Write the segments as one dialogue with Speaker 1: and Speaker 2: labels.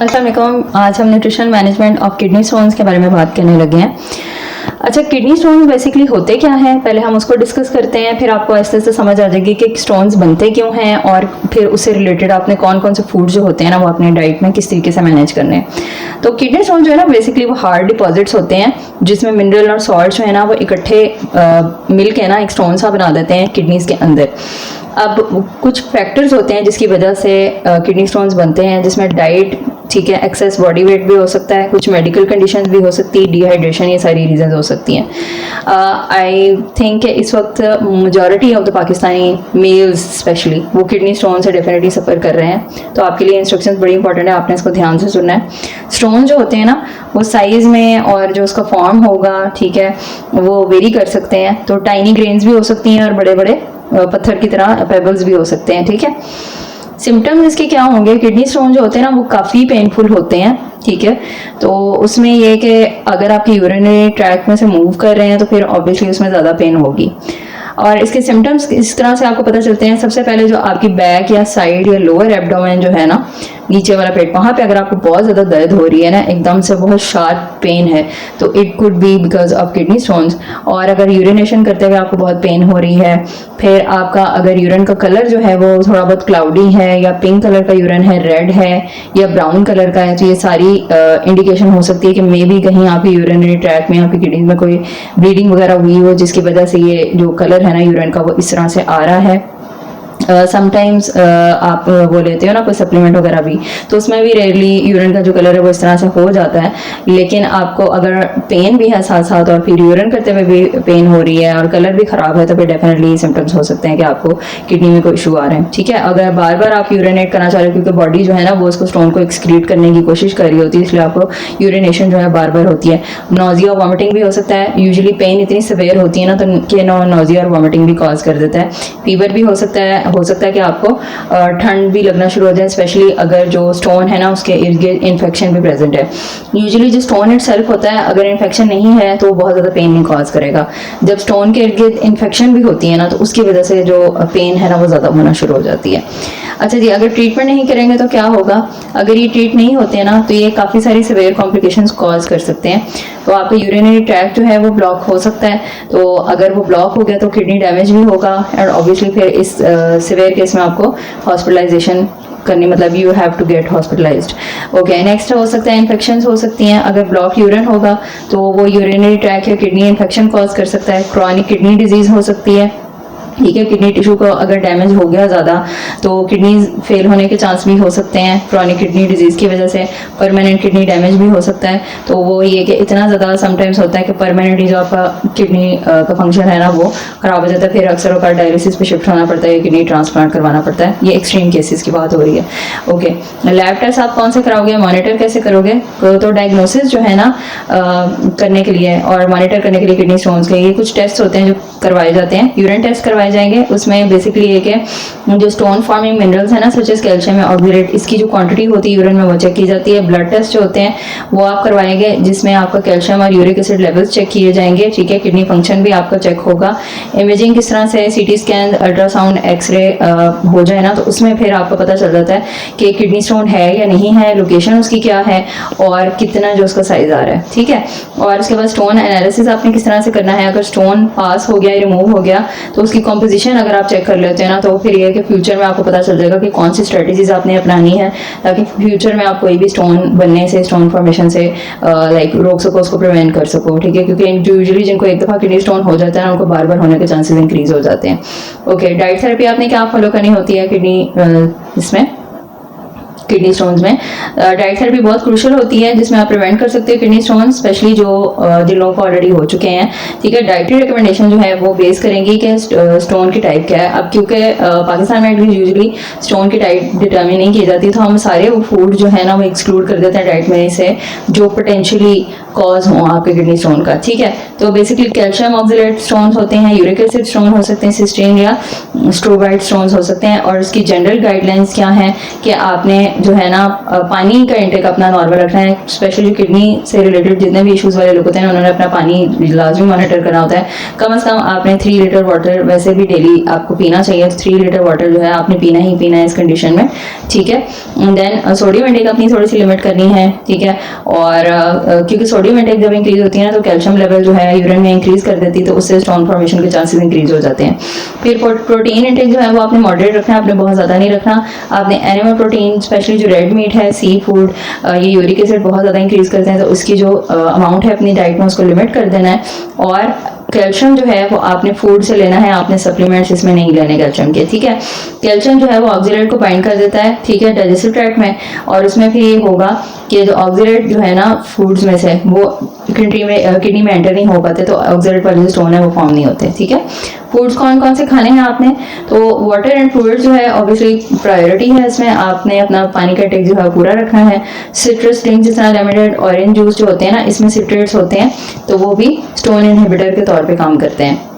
Speaker 1: अस्सलाम वालेकुम। आज हम nutrition management of kidney stones के बारे में बात करने लगे हैं। अच्छा, किडनी स्टोन्स बेसिकली होते क्या हैं, पहले हम उसको डिस्कस करते हैं, फिर आपको ऐसे ऐसे समझ आ जाएगी कि स्टोन्स बनते क्यों हैं और फिर उससे रिलेटेड आपने कौन कौन से फूड जो होते हैं ना वो अपने डाइट में किस तरीके से मैनेज करने हैं। तो किडनी स्टोन जो है ना बेसिकली वो हार्ड डिपॉजिट्स होते हैं जिसमें मिनरल और सॉल्ट जो है ना वो इकट्ठे मिल के ना एक स्टोन सा बना देते हैं किडनीज के अंदर। अब कुछ फैक्टर्स होते हैं जिसकी वजह से किडनी स्टोन्स बनते हैं, जिसमें डाइट, ठीक है, एक्सेस बॉडी वेट भी हो सकता है, कुछ मेडिकल कंडीशंस भी हो सकती है, डिहाइड्रेशन, ये सारी रीजंस हो सकती हैं। आई थिंक इस वक्त majority of the Pakistani males specially वो किडनी स्टोन से डेफिनेटली सफ़र कर रहे हैं। तो आपके लिए इंस्ट्रक्शंस बड़ी इंपॉर्टेंट है, आपने इसको ध्यान से सुनना है। स्टोन जो होते हैं ना वो साइज़ में और जो उसका फॉर्म होगा, ठीक है, वो वेरी कर सकते हैं। तो टाइनी ग्रेन्स भी हो सकती हैं और बड़े बड़े पत्थर की तरह पेबल्स भी हो सकते हैं, ठीक है। सिम्टम्स इसके क्या होंगे, किडनी स्टोन जो होते हैं ना वो काफ़ी पेनफुल होते हैं, ठीक है। तो उसमें ये कि अगर आपके यूरिनरी ट्रैक्ट में से मूव कर रहे हैं तो फिर ऑब्वियसली उसमें ज़्यादा पेन होगी। और इसके सिम्टम्स इस तरह से आपको पता चलते हैं। सबसे पहले जो आपकी बैक या साइड या लोअर एब्डोमेन जो है ना, नीचे वाला पेट, वहाँ पे अगर आपको बहुत ज़्यादा दर्द हो रही है ना, एकदम से बहुत शार्प पेन है, तो it could be because of kidney stones. और अगर यूरिनेशन करते हुए आपको बहुत पेन हो रही है, फिर आपका अगर यूरिन का कलर जो है वो थोड़ा बहुत क्लाउडी है या पिंक कलर का यूरिन है, रेड है या ब्राउन कलर का है, तो ये सारी इंडिकेशन हो सकती है कि मे बी कहीं आपके यूरिनरी ट्रैक में, आपकी किडनी में कोई ब्लीडिंग वगैरह हुई हो जिसकी वजह से ये जो कलर है ना यूरिन का वो इस तरह से आ रहा है। समटाइम्स आप वो लेते हो ना कोई सप्लीमेंट वगैरह भी, तो उसमें भी रेयरली यूरिन का जो कलर है वो इस तरह से हो जाता है। लेकिन आपको अगर पेन भी है साथ साथ और फिर यूरिन करते हुए भी पेन हो रही है और कलर भी ख़राब है, तो फिर डेफिनेटली सिम्टम्स हो सकते हैं कि आपको किडनी में कोई इशू आ रहे हैं, ठीक है। अगर बार बार आप यूरिनेट करना चाह रहे हो क्योंकि बॉडी जो है ना वो उसको स्टोन को एक्सक्रीट करने की कोशिश कर रही होती है, इसलिए आपको यूरिनेशन जो है बार बार होती है। नोजिया, वॉमिटिंग भी हो सकता है। यूजुअली पेन इतनी सिवियर होती है ना तो कि नोजिया और वॉमिटिंग भी कॉज कर देता है। फीवर भी हो सकता है कि आपको ठंड भी लगना शुरू हो जाए, स्पेशली अगर जो स्टोन है ना उसके इर्द गिर्द इन्फेक्शन भी प्रेजेंट है। यूजुअली जो स्टोन इटसेल्फ होता है, अगर इन्फेक्शन नहीं है तो बहुत ज़्यादा पेन नहीं कॉज करेगा। जब स्टोन के इर्द गिर्द इन्फेक्शन भी होती है ना तो उसकी वजह से जो पेन है ना वो ज़्यादा होना शुरू हो जाती है। अच्छा जी, अगर ट्रीटमेंट नहीं करेंगे तो क्या होगा, अगर ये ट्रीट नहीं होते हैं ना तो ये काफ़ी सारी सिवियर कॉम्प्लिकेशंस कॉज कर सकते हैं। तो आपका यूरिनरी ट्रैक्ट जो है वो ब्लॉक हो सकता है। तो अगर वो ब्लॉक हो गया तो किडनी डैमेज भी होगा एंड ऑब्वियसली फिर इस सिवियर केस में आपको हॉस्पिटलाइजेशन करनी, मतलब you have to get hospitalized. Okay, next हो सकता है इन्फेक्शंस हो सकती हैं। अगर ब्लॉक यूरिन होगा तो वो यूरिनरी ट्रैक या किडनी इन्फेक्शन कॉज कर सकता है। क्रॉनिक किडनी डिजीज हो सकती है, ठीक है। किडनी टिश्यू को अगर डैमेज हो गया ज़्यादा तो किडनी फेल होने के चांस भी हो सकते हैं। क्रॉनिक किडनी डिजीज़ की वजह से परमानेंट किडनी डैमेज भी हो सकता है। तो वो ये कि इतना ज़्यादा समटाइम्स होता है कि परमानेंटली जो आपका किडनी का फंक्शन है ना वो ख़राब हो जाता है, फिर अक्सर होकर डायलिसिस पे शिफ्ट होना पड़ता है, किडनी ट्रांसप्लांट करवाना पड़ता है। ये एक्सट्रीम केसेस की बात हो रही है। ओके, लैब टेस्ट आप कौन से कराओगे, मॉनिटर कैसे करोगे, तो डायग्नोसिस जो है ना करने के लिए और मॉनिटर करने के लिए किडनी स्टोन्स के ये कुछ टेस्ट होते हैं जो करवाए जाते हैं। यूरिन टेस्ट करवाए जाएंगे, उसमें बेसिकली ये कि जो स्टोन फॉर्मिंग मिनरल्स है ना सच एज कैल्शियम या ऑक्सलेट, इसकी जो क्वांटिटी होती है यूरिन में वो चेक की जाती है। ब्लड टेस्ट जो होते हैं वो आप करवाएंगे जिसमें आपका कैल्शियम और यूरिक एसिड लेवल्स चेक किए जाएंगे, ठीक है। किडनी फंक्शन भी आपका चेक होगा। इमेजिंग किस तरह से सीटी स्कैन, अल्ट्रासाउंड, एक्सरे हो जाए ना तो उसमें फिर आपको पता चल जाता है कि किडनी स्टोन है या नहीं है, लोकेशन उसकी क्या है और कितना जो उसका साइज आ रहा है, ठीक है। और उसके बाद स्टोन एनालिसिस आपने किस तरह से करना है। अगर स्टोन पास हो गया, रिमूव हो गया, तो उसकी कॉम्पोजिशन अगर आप चेक कर लेते हैं ना तो फिर ये है कि फ्यूचर में आपको पता चल जाएगा कि कौन सी स्ट्रेटजीज आपने अपनानी है ताकि फ्यूचर में आप कोई भी स्टोन बनने से, स्टोन फॉर्मेशन से लाइक रोक सको, उसको प्रिवेंट कर सको, ठीक है। क्योंकि यूजुअली जिनको एक दफ़ा किडनी स्टोन हो जाता है ना उनको बार बार होने के चांसेस इंक्रीज हो जाते हैं। ओके, डाइट थेरेपी आपने क्या फॉलो करनी होती है किडनी इसमें, किडनी स्टोन्स में डाइट थेरेपी बहुत क्रूशियल होती है जिसमें आप प्रिवेंट कर सकते हैं किडनी स्टोन्स, स्पेशली जो जिन लोगों को ऑलरेडी हो चुके हैं, ठीक है। डाइटरी रिकमेंडेशन जो है वो बेस करेंगी कि स्टोन की टाइप क्या है। अब क्योंकि पाकिस्तान में यूजुअली स्टोन की टाइप डिटर्मिन नहीं की जाती, तो हम सारे वो फूड जो है ना वो एक्सक्लूड कर देते हैं डाइट में से जो पोटेंशियली कॉज हो आपके किडनी स्टोन का, ठीक है। तो बेसिकली कैल्शियम ऑक्सलेट स्टोन्स होते हैं, यूरिक एसिड स्टोन हो सकते हैं, सिस्टीन या स्ट्रोबाइट स्टोन्स हो सकते हैं। और इसकी जनरल गाइडलाइंस क्या है कि आपने जो है ना पानी का इंटेक अपना नॉर्मल रखना है, स्पेशली जो किडनी से रिलेटेड जितने भी इश्यूज वाले लोग होते हैं उन्होंने अपना पानी लाजमी मॉनिटर करना होता है। कम से कम आपने 3 लीटर वाटर वैसे भी डेली आपको पीना चाहिए, तो 3 लीटर वाटर जो है आपने पीना ही पीना है इस कंडीशन में, ठीक है। देन सोडियम इंटेक अपनी थोड़ी सी लिमिट करनी है, ठीक है। और क्योंकि सोडियम इंटेक जब इंक्रीज होती है ना तो कैल्शियम लेवल जो है यूरिन में इंक्रीज कर देती है, तो उससे स्टोन फॉर्मेशन के चांसेस इंक्रीज हो जाते हैं। फिर प्रोटीन इंटेक जो है वो आपने मॉडरेट रखना है, आपने बहुत ज़्यादा नहीं रखना। आपने एनिमल प्रोटीन स्पेशली जो रेड मीट है, सी फूड, ये यूरिक एसिड बहुत ज़्यादा इंक्रीज करते हैं, तो उसकी जो अमाउंट है अपनी डाइट में उसको लिमिट कर देना है। और कैल्शियम जो है वो आपने फूड से लेना है, आपने सप्लीमेंट्स इसमें नहीं लेने कैल्शियम के, ठीक है। कैल्शियम जो है वो ऑक्सीलेट को बाइंड कर देता है, ठीक है, डाइजेस्टिव ट्रैक्ट में, और उसमें फिर ये होगा कि जो ऑक्सीलेट जो है ना फूड्स में से वो किडनी में एंटर नहीं हो पाते, तो ऑक्सीलेट वाले जो स्टोन है वो फॉर्म नहीं होते, ठीक है। फूड्स कौन कौन से खाने हैं आपने, तो वाटर एंड फ्लूइड्स जो है ऑब्वियसली प्रायोरिटी है इसमें, आपने अपना पानी का टेक जो है पूरा रखना है। सिट्रस ड्रिंक जिस तरह लेमनेड, ऑरेंज जूस जो होते हैं ना, इसमें सिट्रेट्स होते हैं, तो वो भी स्टोन इनहिबिटर के तौर पे काम करते हैं।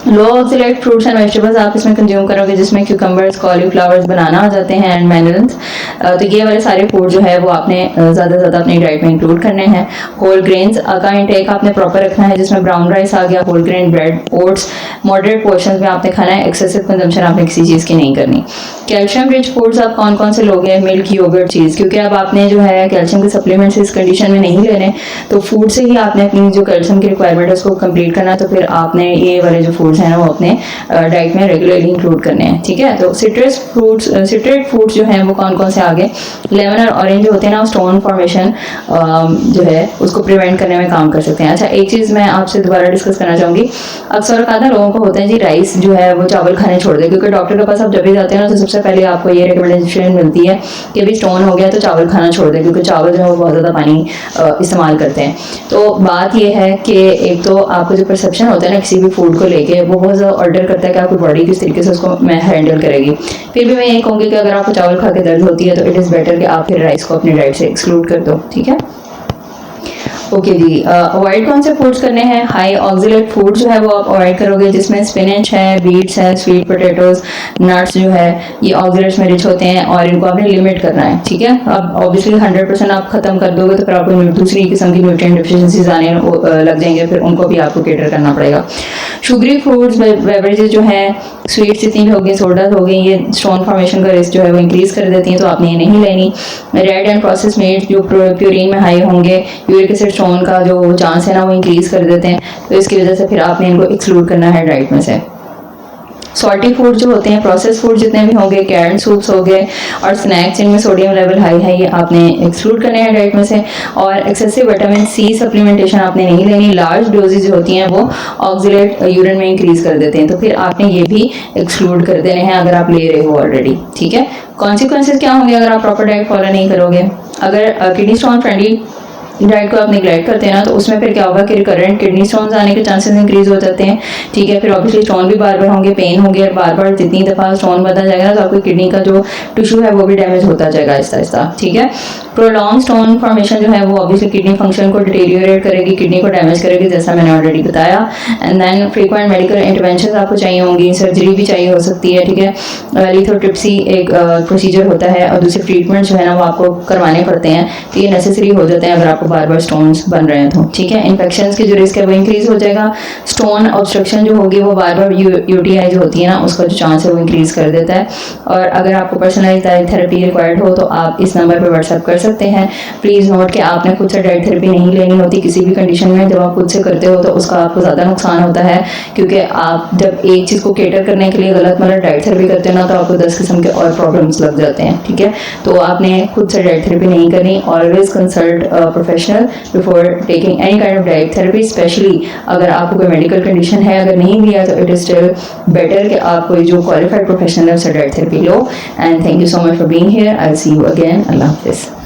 Speaker 1: लो ऑक्सीलेट फ्रूट्स एंड वेजिटेबल्स आप इसमें कंज्यूम करोगे, जिसमें क्यूकम्बर्स, कॉलीफ्लावर्स, बनाना आ जाते हैं, एंड मेलन्स, तो ये वाले सारे फूड जो है वो आपने ज़्यादा से ज़्यादा अपनी डाइट में इंक्लूड करने हैं। होल ग्रेन्स का इंटेक आपने प्रॉपर रखना है, जिसमें ब्राउन राइस आ गया, whole grain bread, oats, moderate portion में आपने खाना है, एक्सेसिव कंजम्पशन आपने किसी चीज़ की नहीं करनी। कैल्शियम रिच फूड्स आप कौन कौन से लोगे, मिल्क, योगर्ट, चीज़, क्योंकि अब आपने जो है कैल्शियम के सप्लीमेंट्स इस कंडीशन में नहीं लेने, तो फूड से ही आपने अपनी जो कैल्शियम की रिक्वायरमेंट है उसको कंप्लीट करना है, तो फिर आपने ये वाले जो फूड्स हैं ना वो अपने डाइट में रेगुलरली इंक्लूड करने हैं, ठीक है। तो सिट्रेट फूड्स जो हैं वो कौन कौन से आगे, लेमन और ऑरेंज जो होते हैं ना, स्टोन फॉर्मेशन जो है उसको प्रिवेंट करने में काम कर सकते हैं। अच्छा, एक चीज़ मैं आपसे दोबारा डिस्कस करना चाहूँगी, अक्सर आधा लोगों को होता है जी राइस जो है वो चावल खाने छोड़ दे, क्योंकि डॉक्टर के पास आप जब भी जाते हैं ना तो सबसे पहले आपको ये रिकमेंडेशन मिलती है कि अभी स्टोन हो गया तो चावल खाना छोड़ दे, क्योंकि चावल जो है वो बहुत ज़्यादा पानी इस्तेमाल करते हैं। तो बात ये है कि एक तो आपको जो परसेप्शन होता है ना किसी भी फूड को लेके, वो बहुत ज़्यादा ऑर्डर करता है कि आपकी बॉडी किस तरीके से उसको मैं हैंडल करेगी। फिर भी मैं ये कहूँगी कि अगर आपको चावल खा के दर्द होती है तो इट इज़ बेटर कि आप फिर राइस को अपनी डाइट से एक्सक्लूड कर दो, ठीक है। ओके जी, अवॉइड कौन से फूड्स करने हैं, हाई ऑक्सीलेट फूड जो है वो आप अवॉइड करोगे, जिसमें स्पिनच है, बीट्स है, स्वीट पोटैटोज, नट्स जो है ये ऑक्सीलेट्स में रिच होते हैं, और इनको आपने लिमिट करना है, ठीक है। अब ऑब्वियसली 100% आप खत्म कर दोगे तो फिर आपको दूसरी किस्म की न्यूट्रिएंट डिफिशिएंसीज आने लग जाएंगे, फिर उनको भी आपको केटर करना पड़ेगा। शुगरी फूड्स, बेवरेजेस जो हैं, स्वीट्स जितनी भी होगी, सोडाज हो गई, ये स्टोन फॉर्मेशन का रिस्क जो है वो इंक्रीज कर देती हैं, तो आपने ये नहीं लेनी। रेड एंड प्रोसेस मीट जो प्यूरिन में हाई होंगे, यूरिक एसिड स्टोन का जो चांस है ना वो इंक्रीज कर देते हैं, तो इसकी वजह से फिर आपने इनको एक्सक्लूड करना है डाइट में से। सॉल्टी फूड जो होते हैं, प्रोसेस फूड जितने भी होंगे, कैंड सूप्स हो गए और स्नैक्स जिनमें सोडियम लेवल हाई है, ये आपने एक्सक्लूड करने हैं डाइट में से। और एक्सेसिव विटामिन सी सप्लीमेंटेशन आपने नहीं लेनी, लार्ज डोजेज जो होती हैं वो ऑक्सीलेट यूरिन में इंक्रीज कर देते हैं, तो फिर आपने ये भी एक्सक्लूड कर देने हैं अगर आप ले रहे हो ऑलरेडी, ठीक है। कॉन्सिक्वेंसेज क्या होंगे अगर आप प्रॉपर डाइट फॉलो नहीं करोगे, अगर किडनी स्टोन फ्रेंडली डाइट को आप निगलेक्ट करते हैं ना, तो उसमें फिर क्या होगा कि रिकरेंट किडनी स्टोन्स आने के चांसेस इंक्रीज हो जाते हैं, ठीक है। फिर ऑब्वियसली स्टोन भी बार बार होंगे, पेन होंगे, और बार बार जितनी दफ़ा स्टोन बनता जाएगा ना तो आपकी किडनी का जो टिश्यू है वो भी डैमेज होता जाएगा आहिस्ता आहिस्ता, ठीक है। प्रोलॉन्ग स्टोन फॉर्मेशन जो है वो ऑब्वियसली किडनी फंक्शन को डिटेरियोरेट करेगी, किडनी को डैमेज करेगी, जैसा मैंने ऑलरेडी बताया। And then frequent medical intervention आपको चाहिए होंगी, सर्जरी भी चाहिए हो सकती है, ठीक है। लिथोट्रिप्सी एक प्रोसीजर होता है, और दूसरे ट्रीटमेंट जो है ना वो आपको करवाने पड़ते हैं, तो ये नेसेसरी हो जाते हैं अगर आपको बार बार स्टोन्स बन रहे हैं तो, ठीक है। इन्फेक्शंस के जो रिस्क है वो इंक्रीज हो जाएगा, स्टोन ऑब्स्ट्रक्शन जो होगी वो बार बार यूटीआई जो होती है ना उसका जो चांस है वो इंक्रीज कर देता है। और अगर आपको पर्सनलाइज्ड डाइट थेरेपी रिक्वायर्ड हो तो आप इस नंबर पर व्हाट्सएप कर सकते हैं। प्लीज़ नोट कि आपने खुद से डाइट थेरेपी नहीं लेनी होती किसी भी कंडीशन में, जब आप खुद से करते हो तो उसका आपको ज़्यादा नुकसान होता है, क्योंकि आप जब एक चीज़ को केटर करने के लिए गलत मतलब डाइट थेरेपी करते हो ना तो आपको 10 किस्म के और प्रॉब्लम्स लग जाते हैं, ठीक है। तो आपने खुद से डाइट थेरेपी नहीं करनी, always consult professional before taking any kind of diet therapy, specially अगर आपको कोई मेडिकल कंडीशन है, अगर नहीं लिया तो इट इज स्टिल बेटर कि आप कोई जो क्वालिफाइड प्रोफेशनल है उससे डाइट थेरेपी लो। And thank you so much for being here, I will see you again, अल्लाह हाफिज़।